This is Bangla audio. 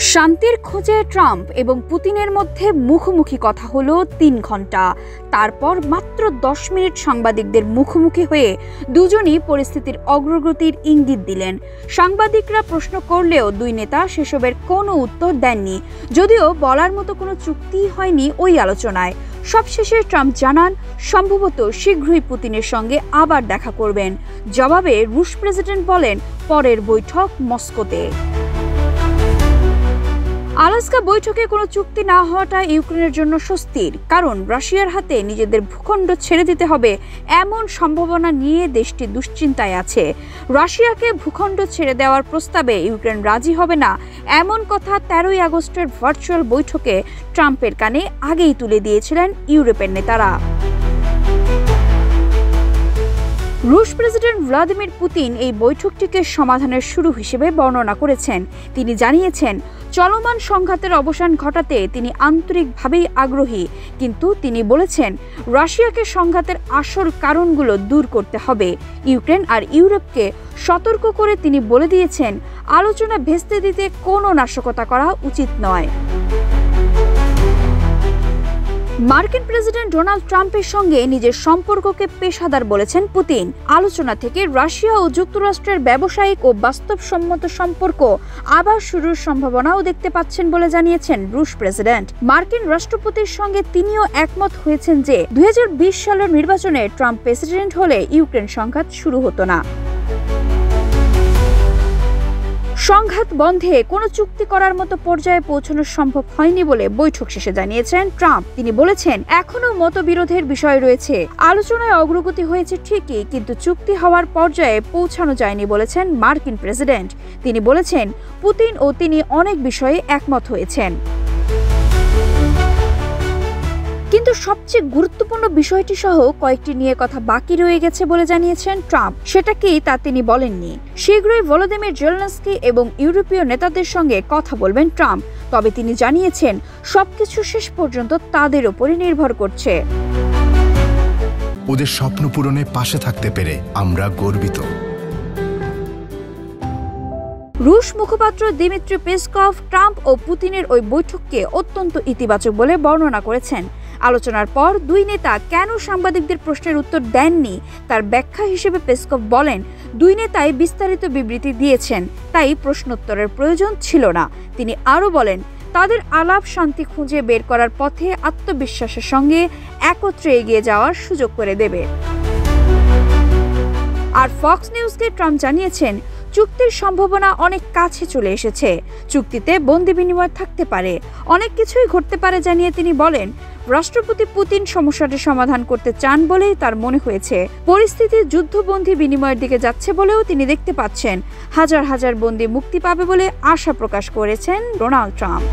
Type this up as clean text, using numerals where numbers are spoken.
শান্তির খোঁজে ট্রাম্প এবং পুতিনের মধ্যে মুখোমুখি কথা হলো ৩ ঘন্টা। তারপর মাত্র ১০ মিনিট সাংবাদিকদের মুখোমুখি হয়ে দুজনই পরিস্থিতির অগ্রগতির ইঙ্গিত দিলেন। সাংবাদিকরা প্রশ্ন করলেও দুই নেতা সেসবের কোনো উত্তর দেননি, যদিও বলার মতো কোনো চুক্তি হয়নি ওই আলোচনায়। সবশেষে ট্রাম্প জানান সম্ভবত শীঘ্রই পুতিনের সঙ্গে আবার দেখা করবেন। জবাবে রুশ প্রেসিডেন্ট বলেন পরের বৈঠক মস্কোতে। আলাস্কা বৈঠকে কোনো চুক্তি না হওয়াটা ইউক্রেনের জন্য স্বস্তির, কারণ রাশিয়ার হাতে নিজেদের ভূখণ্ড ছেড়ে দিতে হবে এমন সম্ভাবনা নিয়ে দেশটি দুশ্চিন্তায় আছে। রাশিয়াকে ভূখণ্ড ছেড়ে দেওয়ার প্রস্তাবে ইউক্রেন রাজি হবে না, এমন কথা ১৩ই আগস্টের ভার্চুয়াল বৈঠকে ট্রাম্পের কানে আগেই তুলে দিয়েছিলেন ইউরোপের নেতারা। রুশ প্রেসিডেন্ট ভ্লাদিমির পুতিন এই বৈঠকটিকে সমাধানের শুরু হিসেবে বর্ণনা করেছেন। তিনি জানিয়েছেন চলমান সংঘাতের অবসান ঘটাতে তিনি আন্তরিকভাবেই আগ্রহী, কিন্তু তিনি বলেছেন রাশিয়াকে সংঘাতের আসল কারণগুলো দূর করতে হবে। ইউক্রেন আর ইউরোপকে সতর্ক করে তিনি বলে দিয়েছেন আলোচনা ভেস্তে দিতে কোনো নাশকতা করা উচিত নয়। মার্কিন প্রেসিডেন্ট ডোনাল্ড ট্রাম্পের সঙ্গে নিজের সম্পর্ককে পেশাদার বলেছেন পুতিন। আলোচনা থেকে রাশিয়া ও যুক্তরাষ্ট্রের ব্যবসায়িক ও বাস্তবসম্মত সম্পর্ক আবার শুরুর সম্ভাবনাও দেখতে পাচ্ছেন বলে জানিয়েছেন রুশ প্রেসিডেন্ট। মার্কিন রাষ্ট্রপতির সঙ্গে তিনিও একমত হয়েছেন যে ২০২০ সালের নির্বাচনে ট্রাম্প প্রেসিডেন্ট হলে ইউক্রেন সংঘাত শুরু হতো না। সংঘাত বন্ধে কোনো চুক্তি করার মতো পর্যায়ে পৌঁছানো সম্ভব হয়নি বলে বৈঠক শেষে জানিয়েছেন ট্রাম্প। তিনি বলেছেন এখনো মতবিরোধের বিষয় রয়েছে, আলোচনায় অগ্রগতি হয়েছে ঠিকই, কিন্তু চুক্তি হওয়ার পর্যায়ে পৌঁছানো যায়নি বলেছেন মার্কিন প্রেসিডেন্ট। তিনি বলেছেন পুতিন ও তিনি অনেক বিষয়ে একমত হয়েছেন, কিন্তু সবচেয়ে গুরুত্বপূর্ণ বিষয়টি সহ কয়েকটি নিয়ে কথা বাকি রয়ে গেছে বলে জানিয়েছেন ট্রাম্প। সেটা কি তা তিনি বলেননি। শীঘ্রই ভলোদিমির জেলেনস্কি এবং ইউরোপীয় নেতাদের সঙ্গে কথা বলবেন ট্রাম্প, তবে তিনি জানিয়েছেন সবকিছু শেষ পর্যন্ত তাদের উপরই নির্ভর করছে। ওদের স্বপ্ন পূরণে পাশে থাকতে পেরে আমরা গর্বিত। রুশ মুখপাত্র দিমিত্রি পেসকভ ট্রাম্প ও পুতিনের ওই বৈঠককে অত্যন্ত ইতিবাচক বলে বর্ণনা করেছেন। আলোচনার পর দুই নেতা কেন সাংবাদিকদের প্রশ্নের উত্তর দেননি তার ব্যাখ্যা হিসেবে পেসকভ বলেন দুই নেতাই বিস্তারিত বিবৃতি দিয়েছেন, তাই প্রশ্নোত্তরের প্রয়োজন ছিল না। তিনি আরও বলেন তাদের আলাপ শান্তি খুঁজে বের করার পথে আত্মবিশ্বাসের সঙ্গে একত্রে এগিয়ে যাওয়ার সুযোগ করে দেবে। আর ফক্স নিউজকে ট্রাম্প জানিয়েছেন চুক্তির সম্ভাবনা অনেক কাছে চলে এসেছে, চুক্তিতে বন্দি বিনিময় থাকতে পারে, অনেক কিছুই ঘটতে পারে জানিয়ে তিনি বলেন রাষ্ট্রপতি পুতিন সমস্যাটি সমাধান করতে চান বলেই তার মনে হয়েছে। পরিস্থিতি যুদ্ধবন্দী বিনিময়ের দিকে যাচ্ছে বলেও তিনি দেখতে পাচ্ছেন। হাজার হাজার বন্দী মুক্তি পাবে বলে আশা প্রকাশ করেছেন ডোনাল্ড ট্রাম্প।